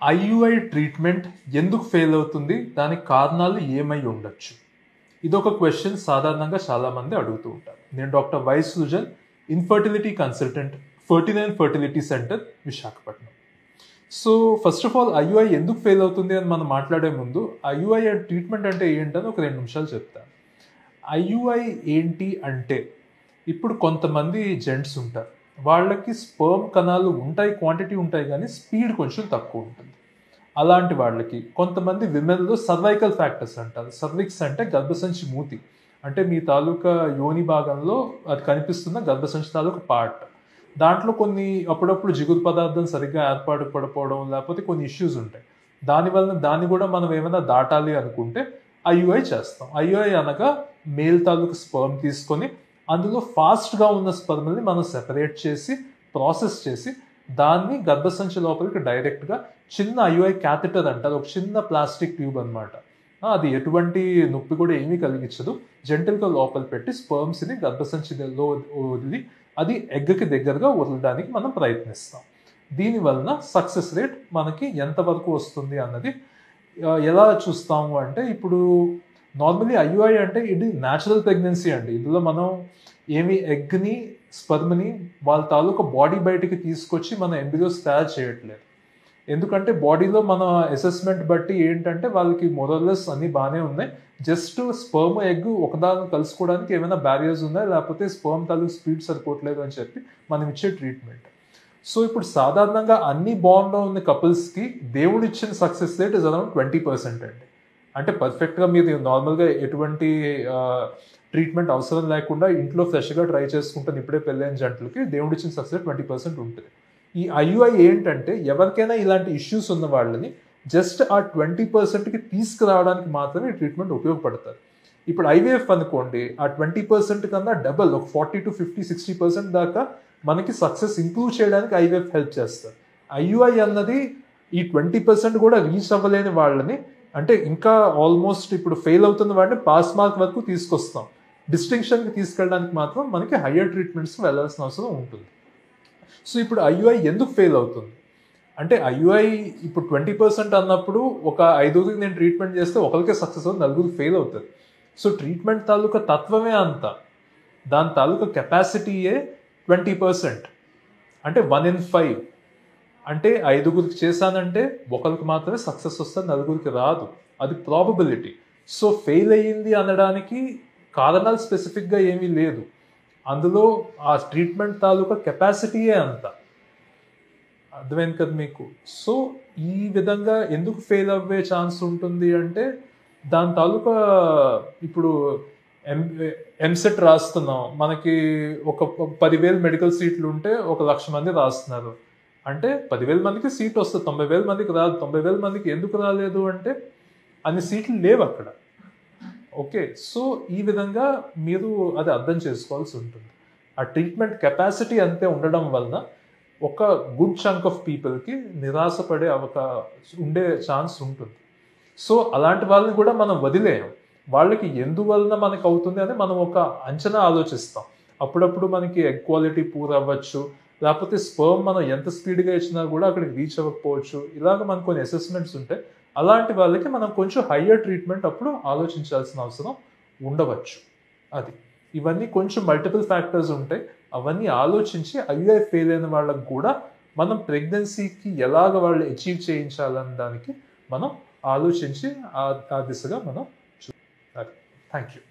IUI treatment ఎందుకు fail అవుతుంది, దానికి కారణాలు ఏమై ఉండొచ్చు? ఇదొక క్వశ్చన్ సాధారణంగా చాలామంది అడుగుతూ ఉంటారు. నేను doctor why Srujan, infertility consultant, 49 fertility centre, Visakhapatnam. So first of all IUI ఎందుకు ఫెయిల్ అవుతుంది అని మనం మాట్లాడే ముందు ఐయుఐ ట్రీట్మెంట్ అంటే ఏంటని ఒక 2 నిమిషాలు చెప్తాను. ఐయుఐ ఏంటి అంటే, ఇప్పుడు కొంతమంది జెంట్స్ ఉంటారు, వాళ్ళకి స్పర్మ్ కణాలు ఉంటాయి, క్వాంటిటీ ఉంటాయి, కానీ స్పీడ్ కొంచెం తక్కువ ఉంటుంది. అలాంటి వాళ్ళకి కొంతమంది విమెన్లో సర్వైకల్ ఫ్యాక్టర్స్ అంటారు. సర్విక్స్ అంటే గర్భసంచి మూతి, అంటే మీ తాలూకా యోని భాగంలో అది కనిపిస్తున్న గర్భసంచి తాలూకా పార్ట్. దాంట్లో కొన్ని అప్పుడప్పుడు జిగురు పదార్థం సరిగ్గా ఏర్పాటు పడిపోవడం, లేకపోతే కొన్ని ఇష్యూస్ ఉంటాయి. దానివల్ల దాన్ని కూడా మనం ఏమైనా దాటాలి అనుకుంటే ఐయుఐ చేస్తాం. ఐయుఐ అనగా మేల్ తాలూకా స్పర్మ్ తీసుకొని అందులో ఫాస్ట్గా ఉన్న స్పర్మ్ని మనం సెపరేట్ చేసి ప్రాసెస్ చేసి దాన్ని గర్భసంచి లోపలికి డైరెక్ట్గా చిన్న ఐయుఐ క్యాథెటర్ అంటారు, ఒక చిన్న ప్లాస్టిక్ ట్యూబ్ అనమాట. అది ఎటువంటి నొప్పి కూడా ఏమీ కలిగించదు. జెంటల్గా లోపల పెట్టి స్పర్మ్స్ని గర్భసంచిలో వదిలి అది ఎగ్కి దగ్గరగా వదలడానికి మనం ప్రయత్నిస్తాం. దీనివలన సక్సెస్ రేట్ మనకి ఎంతవరకు వస్తుంది అన్నది ఎలా చూస్తాము అంటే, ఇప్పుడు నార్మల్లీ ఐయుఐ అంటే ఇది న్యాచురల్ ప్రెగ్నెన్సీ అండి. ఇందులో మనం ఏమి ఎగ్ని స్పర్మ్ని వాళ్ళ తాలూకా బాడీ బయటికి తీసుకొచ్చి మన ఎంబ్రియోస్ తయారు చేయట్లేదు. ఎందుకంటే బాడీలో మన అసెస్మెంట్ బట్టి ఏంటంటే వాళ్ళకి మోరల్లెస్ అన్నీ బాగానే ఉన్నాయి. జస్ట్ స్పర్మ్ ఎగ్ ఒకదాన్ని కలుసుకోవడానికి ఏమైనా బ్యారియర్స్ ఉన్నాయి, లేకపోతే స్పర్మ్ తాలూకు స్పీడ్ సరిపోవట్లేదు అని చెప్పి మనం ఇచ్చే ట్రీట్మెంట్. సో ఇప్పుడు సాధారణంగా అన్ని బాండ్లో ఉన్న కపుల్స్కి దేవుడు ఇచ్చిన సక్సెస్ రేట్ ఇస్ అరౌండ్ 20% అండి. అంటే పర్ఫెక్ట్గా మీరు నార్మల్గా ఎటువంటి ట్రీట్మెంట్ అవసరం లేకుండా ఇంట్లో ఫ్రెష్గా ట్రై చేసుకుంటాను ఇప్పుడే పెళ్ళైన జంటలకి దేవుడు ఇచ్చిన సక్సెస్ రేట్ 20% ఉంటుంది. ఈ ఐయుఐ ఏంటంటే, ఎవరికైనా ఇలాంటి ఇష్యూస్ ఉన్న వాళ్ళని జస్ట్ ఆ 20%కి తీసుకురావడానికి మాత్రమే ఈ ట్రీట్మెంట్ ఉపయోగపడతారు. ఇప్పుడు ఐవీఎఫ్ అనుకోండి, ఆ 20% కన్నా డబల్, ఒక 40 to 50, 60% దాకా మనకి సక్సెస్ ఇంప్రూవ్ చేయడానికి ఐవీఎఫ్ హెల్ప్ చేస్తారు. ఐయుఐ అన్నది ఈ 20% కూడా రీచ్ అవ్వలేని వాళ్ళని, అంటే ఇంకా ఆల్మోస్ట్ ఇప్పుడు ఫెయిల్ అవుతున్న వాడిని పాస్ మార్క్ వరకు తీసుకొస్తాం. డిస్టింక్షన్కి తీసుకెళ్ళడానికి మాత్రం మనకి హయ్యర్ ట్రీట్మెంట్స్ వెళ్ళాల్సిన అవసరం ఉంటుంది. సో ఇప్పుడు ఐయుఐ ఎందుకు ఫెయిల్ అవుతుంది అంటే, ఐయుఐ ఇప్పుడు 20% అన్నప్పుడు ఒక 5గురికి నేను ట్రీట్మెంట్ చేస్తే ఒకరికే సక్సెస్ అవుతుంది, 4 ఫెయిల్ అవుతుంది. సో ట్రీట్మెంట్ తాలూకా తత్వమే అంత, దాని తాలూకా కెపాసిటీయే 20%. అంటే 1 in 5. అంటే 5గురికి చేశానంటే ఒకరికి మాత్రమే సక్సెస్ వస్తుంది, 4గురికి రాదు. అది ప్రాబబిలిటీ. సో ఫెయిల్ అయ్యింది అనడానికి కారణాలు స్పెసిఫిక్గా ఏమీ లేదు, అందులో ఆ ట్రీట్మెంట్ తాలూకా కెపాసిటీయే అంత. అర్థమైంది కదా మీకు? సో ఈ విధంగా ఎందుకు ఫెయిల్ అవ్వే ఛాన్స్ ఉంటుంది అంటే, దాని తాలూకా ఇప్పుడు ఎంసెట్ రాస్తున్నాం, మనకి ఒక 10,000 మెడికల్ సీట్లు ఉంటే 1,00,000 మంది రాస్తున్నారు. అంటే 10,000 మందికి సీట్ వస్తుంది, 90,000 మందికి రాదు. 90,000 మందికి ఎందుకు రాలేదు అంటే అన్ని సీట్లు లేవు అక్కడ. ఓకే, సో ఈ విధంగా మీరు అది అర్థం చేసుకోవాల్సి ఉంటుంది. ఆ ట్రీట్మెంట్ కెపాసిటీ అంతే ఉండడం వలన ఒక గుడ్ చంక్ ఆఫ్ పీపుల్కి నిరాశపడే ఉండే ఛాన్స్ ఉంటుంది. సో అలాంటి వాళ్ళని కూడా మనం వదిలేయం. వాళ్ళకి ఎందువలన మనకు అవుతుంది అని మనం ఒక అంచనా ఆలోచిస్తాం. అప్పుడప్పుడు మనకి ఎగ్ క్వాలిటీ పూర్ అవ్వచ్చు, లేకపోతే స్పర్మ్ మనం ఎంత స్పీడ్గా ఇచ్చినా కూడా అక్కడికి రీచ్ అవ్వకపోవచ్చు. ఇలాగ మనకు కొన్ని అసెస్మెంట్స్ ఉంటాయి. అలాంటి వాళ్ళకి మనం కొంచెం హయ్యర్ ట్రీట్మెంట్ అప్పుడు ఆలోచించాల్సిన అవసరం ఉండవచ్చు. అది ఇవన్నీ కొంచెం మల్టిపుల్ ఫ్యాక్టర్స్ ఉంటాయి. అవన్నీ ఆలోచించి ఐయుఐ ఫెయిల్ అయిన వాళ్ళకి కూడా మనం ప్రెగ్నెన్సీకి ఎలాగ వాళ్ళు అచీవ్ చేయించాలన్న దానికి మనం ఆలోచించి ఆ దిశగా మనం చూడాలి. Thank you.